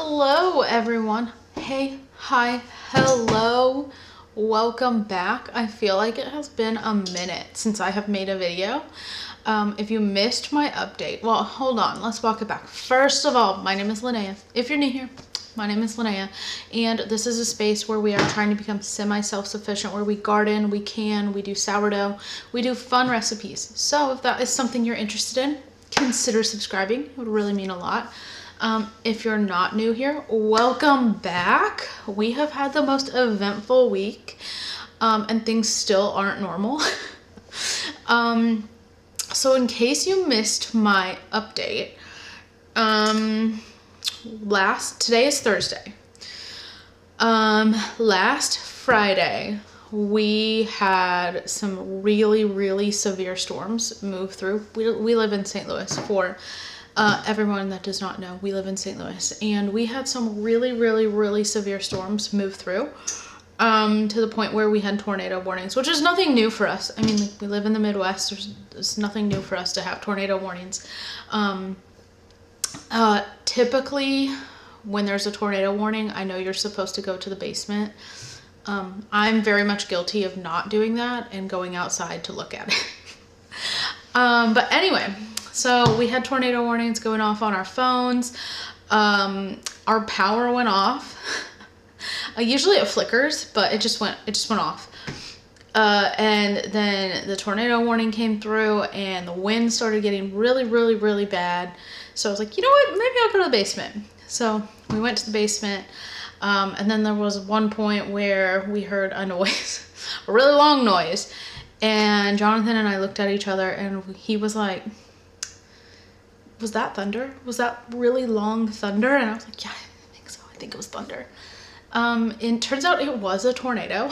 Hello everyone. Hey, hi, hello. Welcome back. I feel like it has been a minute since I have made a video. If you missed my update, well, hold on, let's walk it back. First of all, my name is Linnea. If you're new here, my name is Linnea, and this is a space where we are trying to become semi-self-sufficient, where we garden, we do sourdough, we do fun recipes. So if that is something you're interested in, consider subscribing. It would really mean a lot. If you're not new here, welcome back. We have had the most eventful week, and things still aren't normal. So in case you missed my update, today is Thursday. Last Friday, we had some really severe storms move through. We live in St. Louis. For everyone that does not know, we live in St. Louis, and we had some really severe storms move through, to the point where we had tornado warnings, which is nothing new for us. I mean, we live in the Midwest. There's nothing new for us to have tornado warnings. Typically, when there's a tornado warning, I know you're supposed to go to the basement. I'm very much guilty of not doing that and going outside to look at it. But anyway, so we had tornado warnings going off on our phones. Our power went off. Usually it flickers, but it just went off. And then the tornado warning came through, and the wind started getting really bad. So I was like, you know what? Maybe I'll go to the basement. So we went to the basement. And then there was one point where we heard a noise, a really long noise. And Jonathan and I looked at each other, and he was like, was that thunder? Was that really long thunder? And I was like, yeah, I think so. I think it was thunder. It turns out it was a tornado.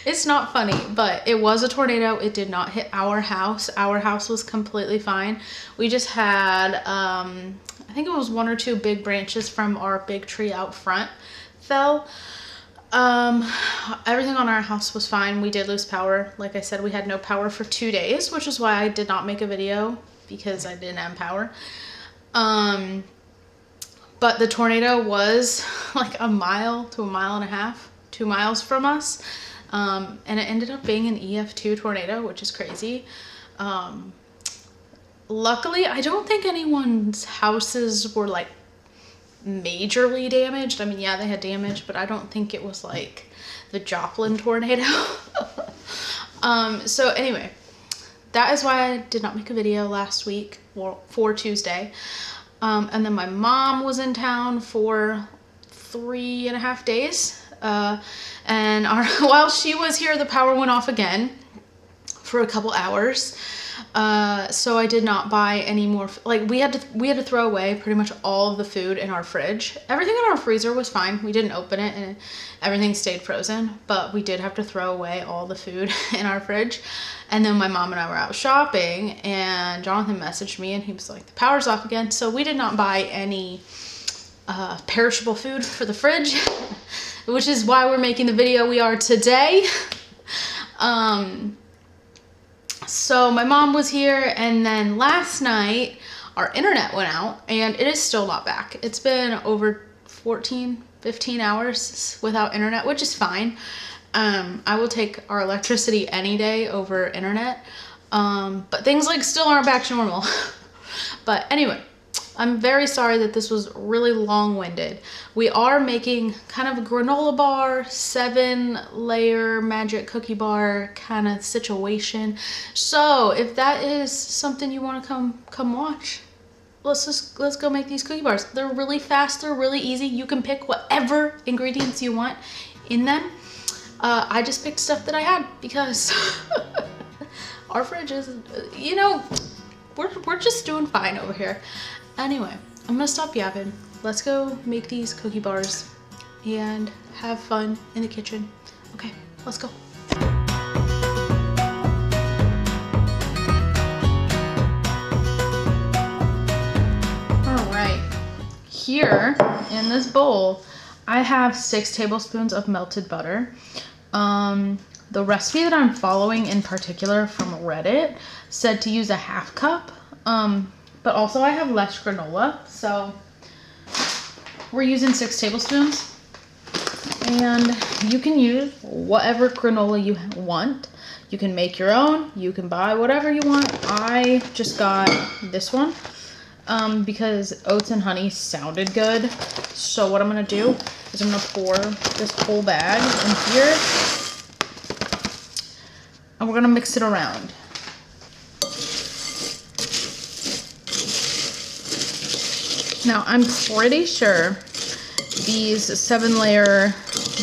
It's not funny, but it was a tornado. It did not hit our house. Our house was completely fine. We just had, I think it was one or two big branches from our big tree out front fell. Everything on our house was fine. We did lose power. Like I said, we had no power for 2 days, which is why I did not make a video, because I didn't have power. But the tornado was like a mile to a mile and a half, 2 miles from us. And it ended up being an EF2 tornado, which is crazy. Luckily, I don't think anyone's houses were like majorly damaged. I mean, yeah, they had damage, but I don't think it was like the Joplin tornado. So anyway, that is why I did not make a video last week for Tuesday. And then my mom was in town for 3.5 days. And while she was here, the power went off again for a couple hours. So I did not buy any more. Like, we had to throw away pretty much all of the food in our fridge. Everything in our freezer was fine. We didn't open it, and everything stayed frozen, but we did have to throw away all the food in our fridge. And then my mom and I were out shopping, and Jonathan messaged me, and he was like, the power's off again. So we did not buy any perishable food for the fridge, which is why we're making the video we are today. So my mom was here, and then last night our internet went out, and it is still not back. It's been over 15 hours without internet, which is fine. I will take our electricity any day over internet. But things like still aren't back to normal. But anyway, I'm very sorry that this was really long-winded. We are making kind of a granola bar, 7-layer magic cookie bar kind of situation. So if that is something you want to come watch, let's go make these cookie bars. They're really fast. They're really easy. You can pick whatever ingredients you want in them. I just picked stuff that I had because our fridge is, you know, we're just doing fine over here. Anyway, I'm gonna stop yapping. Let's go make these cookie bars and have fun in the kitchen. Okay, let's go. All right, here in this bowl, I have 6 tablespoons of melted butter. The recipe that I'm following in particular from Reddit said to use a 1/2 cup. But also I have less granola, so we're using 6 tablespoons. And you can use whatever granola you want. You can make your own. You can buy whatever you want. I just got this one because oats and honey sounded good. So what I'm going to do is I'm going to pour this whole bag in here. And we're going to mix it around. Now, I'm pretty sure these 7-layer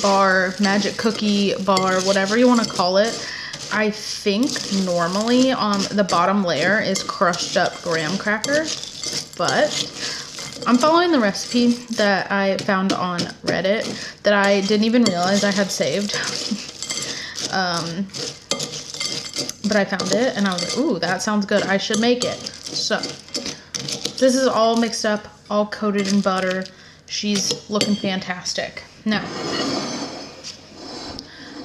bar, magic cookie bar, whatever you want to call it, I think normally the bottom layer is crushed up graham cracker, but I'm following the recipe that I found on Reddit that I didn't even realize I had saved. But I found it and I was like, ooh, that sounds good. I should make it. So this is all mixed up, all coated in butter. She's looking fantastic. Now,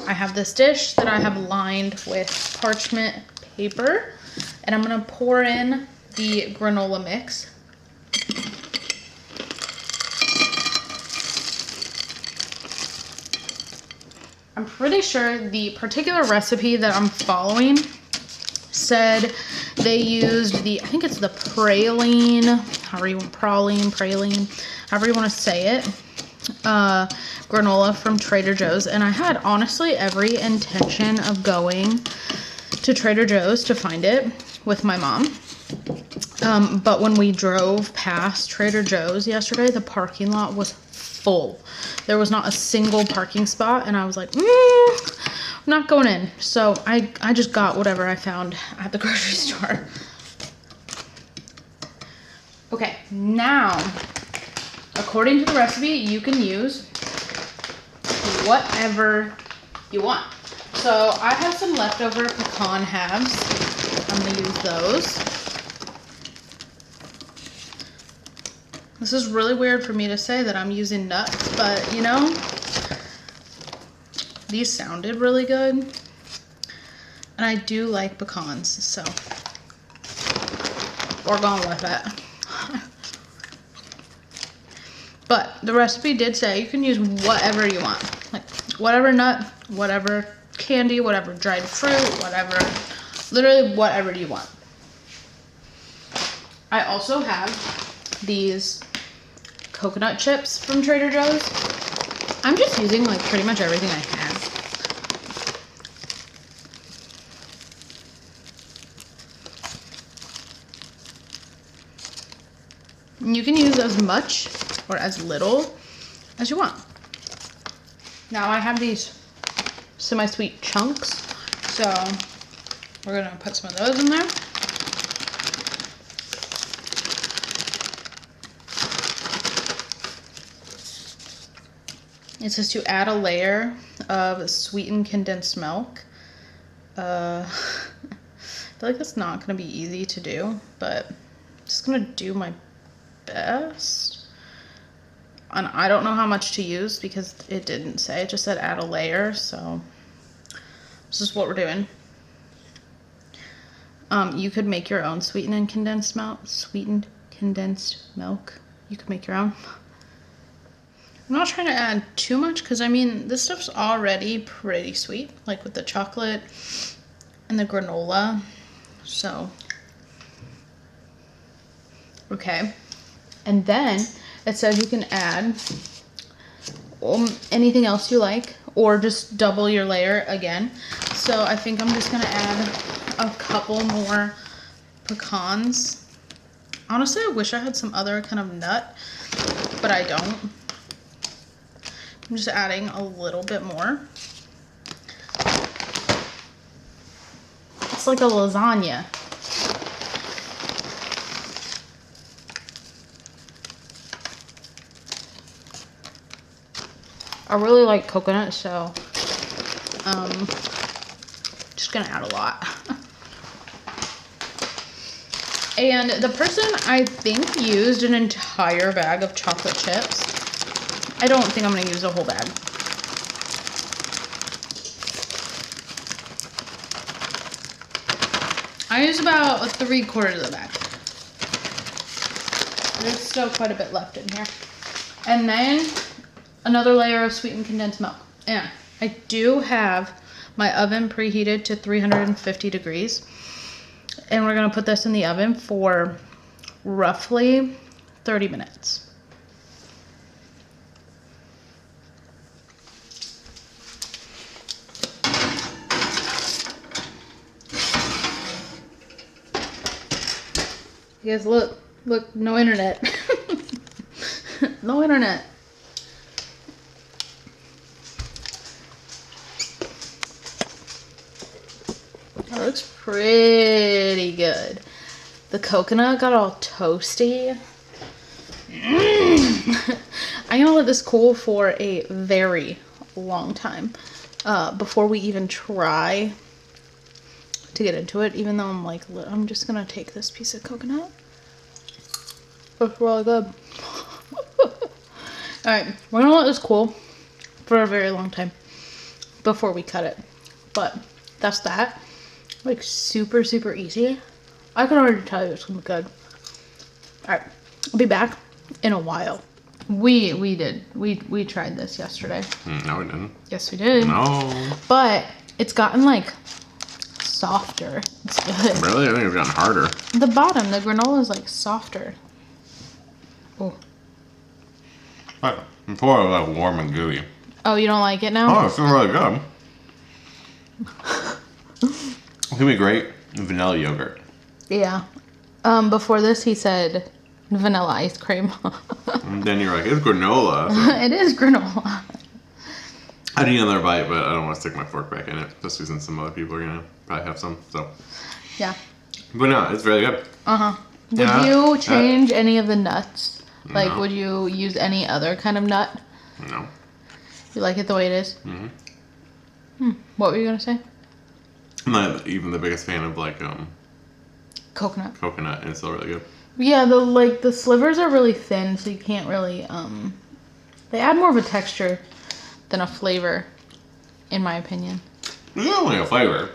I have this dish that I have lined with parchment paper, and I'm gonna pour in the granola mix. I'm pretty sure the particular recipe that I'm following said they used the, I think it's the praline, however you want to say it, granola from Trader Joe's. And I had honestly every intention of going to Trader Joe's to find it with my mom. But when we drove past Trader Joe's yesterday, the parking lot was full. There was not a single parking spot, and I was like, I'm not going in. So I just got whatever I found at the grocery store. Okay, now, according to the recipe, you can use whatever you want. So I have some leftover pecan halves. I'm gonna use those. This is really weird for me to say that I'm using nuts, but you know, these sounded really good. And I do like pecans, so we're going with it. But the recipe did say you can use whatever you want. Like whatever nut, whatever candy, whatever dried fruit, whatever, literally whatever you want. I also have these coconut chips from Trader Joe's. I'm just using like pretty much everything I have. And you can use as much or as little as you want. Now I have these semi-sweet chunks, so we're gonna put some of those in there. It says to add a layer of sweetened condensed milk. I feel like that's not gonna be easy to do, but I'm just gonna do my best. And I don't know how much to use because it didn't say, it just said add a layer, so this is what we're doing. You could make your own sweetened condensed milk. You could make your own. I'm not trying to add too much because I mean this stuff's already pretty sweet, like with the chocolate and the granola. So okay, and then it says you can add anything else you like or just double your layer again. So I think I'm just gonna add a couple more pecans. Honestly, I wish I had some other kind of nut, but I don't. I'm just adding a little bit more. It's like a lasagna. I really like coconut, so just gonna add a lot. And the person, I think, used an entire bag of chocolate chips. I don't think I'm gonna use a whole bag. I use about 3/4 of the bag. There's still quite a bit left in here. And then another layer of sweetened condensed milk. And I do have my oven preheated to 350 degrees. And we're gonna put this in the oven for roughly 30 minutes. You guys look, no internet. No internet. That looks pretty good. The coconut got all toasty. I'm gonna let this cool for a very long time before we even try to get into it, even though I'm just gonna take this piece of coconut. Looks really good. Alright, we're gonna let this cool for a very long time before we cut it. But that's that. Like super easy. I can already tell you it's gonna be good. Alright, I'll be back in a while. We tried this yesterday. No, we didn't. Yes, we did. No. But it's gotten like softer. It's good. Really? I think it's gotten harder. The bottom, the granola is like softer. Oh. But before it was like warm and gooey. Oh, you don't like it now? Oh, it's feeling really good. It's gonna be great vanilla yogurt. Yeah. Before this, he said vanilla ice cream. And then you're like, it's granola. So. It is granola. I'd eat another bite, but I don't want to stick my fork back in it, especially since some other people are gonna probably have some. So. Yeah. But no, it's really good. Would you change any of the nuts? Like, would you use any other kind of nut? No. You like it the way it is? What were you gonna say? I'm not even the biggest fan of like Coconut. coconut, and it's still really good. Yeah, the slivers are really thin, so you can't really they add more of a texture than a flavor, in my opinion. It's only a flavor,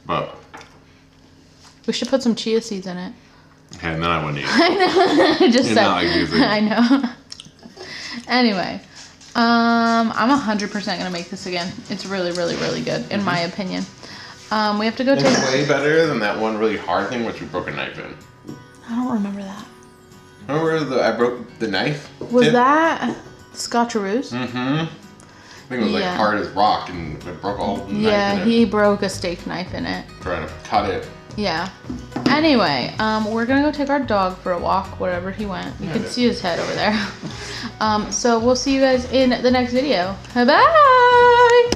but we should put some chia seeds in it. okay, and then I wouldn't eat it. I know. I just said. Not like these things. I know. Anyway, I'm 100% gonna make this again. It's really good, in my opinion. We have to go It's take. way better than that one really hard thing which you broke a knife in. I don't remember that. Remember I broke the knife? Was that Scotcheroos? I think it was like hard as rock and it broke all the knife in it. He broke a steak knife in it. Trying to cut it. Yeah. Anyway, we're gonna go take our dog for a walk, wherever he went. You can see his head over there. So we'll see you guys in the next video. Bye!